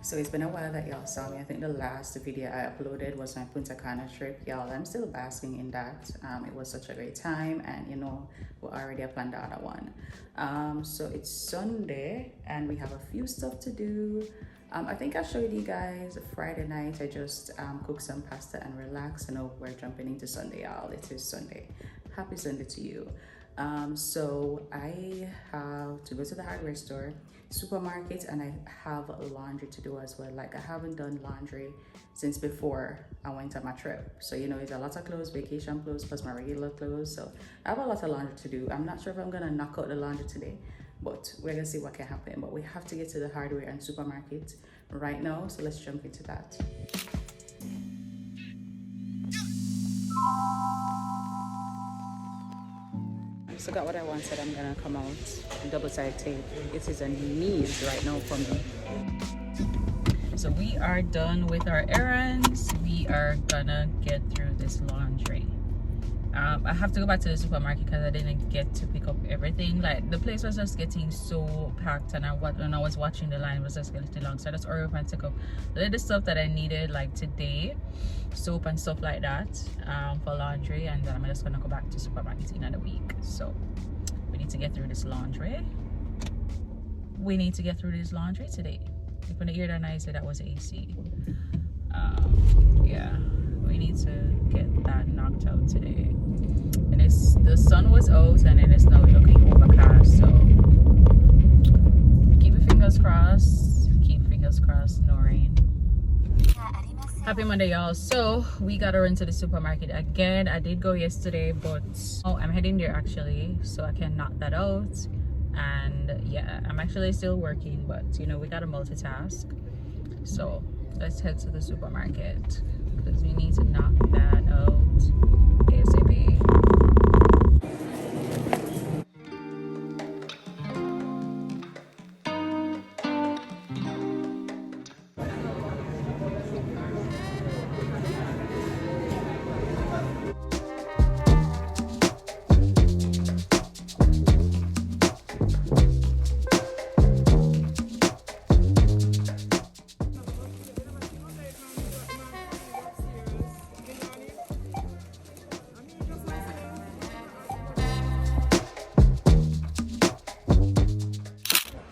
So it's been a while that y'all saw me. I think the last video I uploaded was my Punta Cana trip. Y'all, I'm still basking in that. It was such a great time, and you know, we already planned the other one. So it's Sunday and we have a few stuff to do. I think I showed you guys Friday night. I just cooked some pasta and relaxed. And now we're jumping into Sunday, y'all. It is Sunday. Happy Sunday to you. So I have to go to the hardware store, supermarket, and I have laundry to do as well. Like, I haven't done laundry since before I went on my trip. So you know, it's a lot of clothes, vacation clothes plus my regular clothes. So I have a lot of laundry to do. I'm not sure if I'm gonna knock out the laundry today, but we're gonna see what can happen. But we have to get to the hardware and supermarket right now, so let's jump into that. I forgot what I wanted. I'm gonna come out double-sided tape. It is a need right now for me. So we are done with our errands. We are gonna get through this laundry. I have to go back to the supermarket because I didn't get to pick up everything. Like, the place was just getting so packed, and when I was watching the line, it was just getting too long. So I just hurried up and took up a little stuff that I needed, like today, soap and stuff like that, for laundry, and then I'm just gonna go back to supermarket in another week. So we need to get through this laundry. We need to get through this laundry today. You're gonna hear that nice, that was AC. Yeah, we need to get that knocked out today. And the sun was out, and then it's now looking overcast, so keep your fingers crossed. Keep fingers crossed, no rain. Happy Monday, y'all. So we gotta run to the supermarket again. I did go yesterday, but I'm heading there actually, so I can knock that out. And yeah, I'm actually still working, but you know, we gotta multitask. So let's head to the supermarket because we need to knock that out ASAP.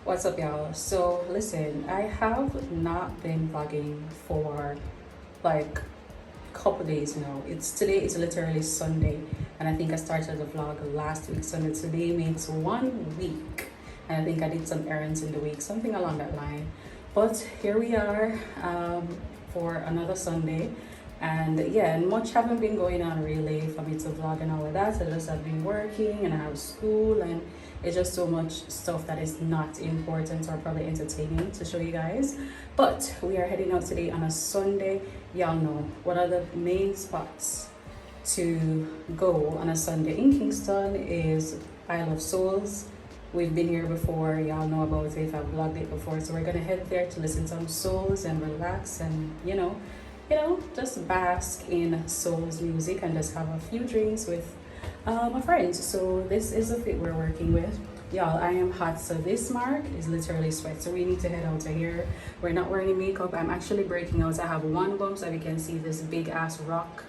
What's up, y'all? So listen, I have not been vlogging for like a couple days now. Today is literally Sunday, and I think I started the vlog last week Sunday. Today makes 1 week, and I think I did some errands in the week, something along that line. But here we are for another Sunday, and yeah, much haven't been going on really for me to vlog and all of that. I just have been working, and I have school, and it's just so much stuff that is not important or probably entertaining to show you guys. But we are heading out today on a Sunday. Y'all know what are the main spots to go on a Sunday in Kingston is Isle of Souls. We've been here before, y'all know about it if I've vlogged it before. So we're gonna head there to listen to some souls and relax, and you know, just bask in souls music and just have a few drinks with my friends. So this is the fit we're working with, y'all. I am hot, so this mark is literally sweat, so we need to head out of here. We're not wearing makeup. I'm actually breaking out. I have one bump, so you can see this big ass rock.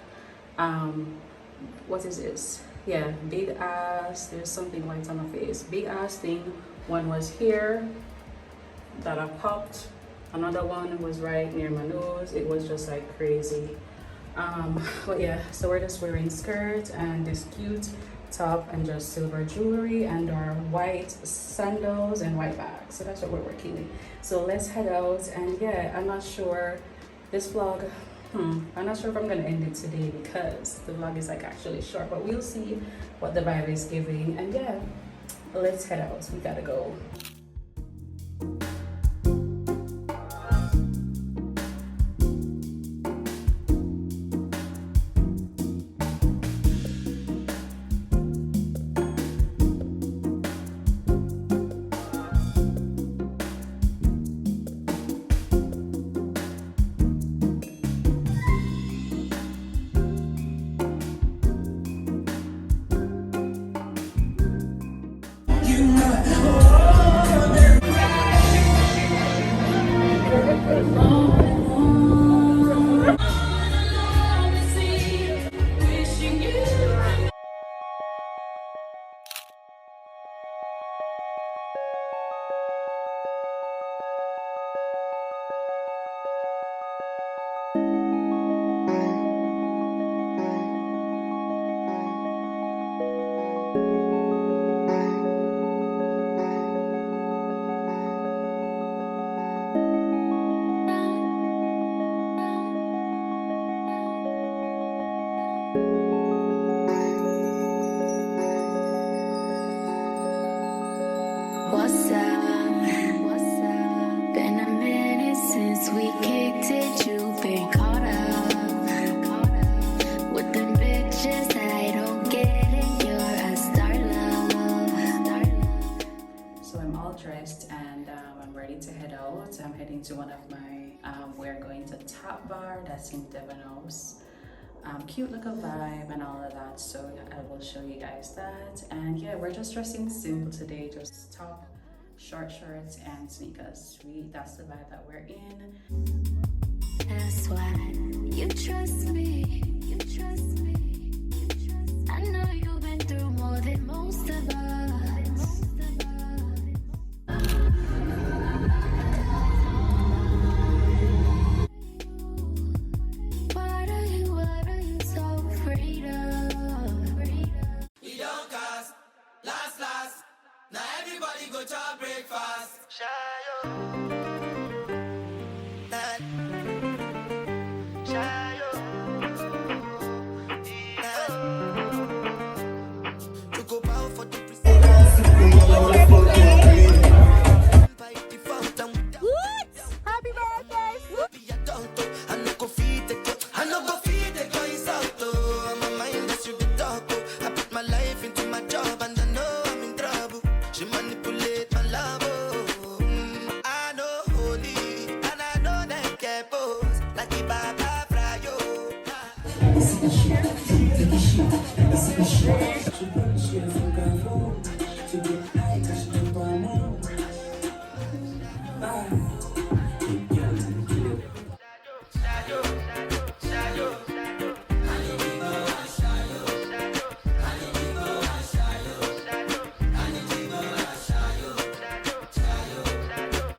What is this? Yeah, big ass, there's something white on my face, big ass thing. One was here that I popped, another one was right near my nose. It was just like crazy. But yeah, so we're just wearing skirt and this cute top and just silver jewelry and our white sandals and white bags. So that's what we're working with. So let's head out. And yeah, I'm not sure this vlog, I'm not sure if I'm gonna end it today because the vlog is like actually short, but we'll see what the vibe is giving. And yeah, let's head out. We gotta go. and I'm ready to head out. I'm heading to one of my, we're going to Tacbar, that's in Devon House. Cute little vibe and all of that, so I will show you guys that. And yeah, we're just dressing simple today, just top, short shorts and sneakers. That's the vibe that we're in. That's why you trust me, you trust me, you trust me. I know you've been through more than most of us. What are you so afraid of? You don't cast, last. Now everybody go to breakfast. Shayo. Shayo. To go bow for the what? Happy birthday! I no go feed the guys out though. I'm a mind that's you the dog. I put my life into my job and I know I'm in trouble. She manipulate my love. I know holy and I know that get pose like the Baba Frayo.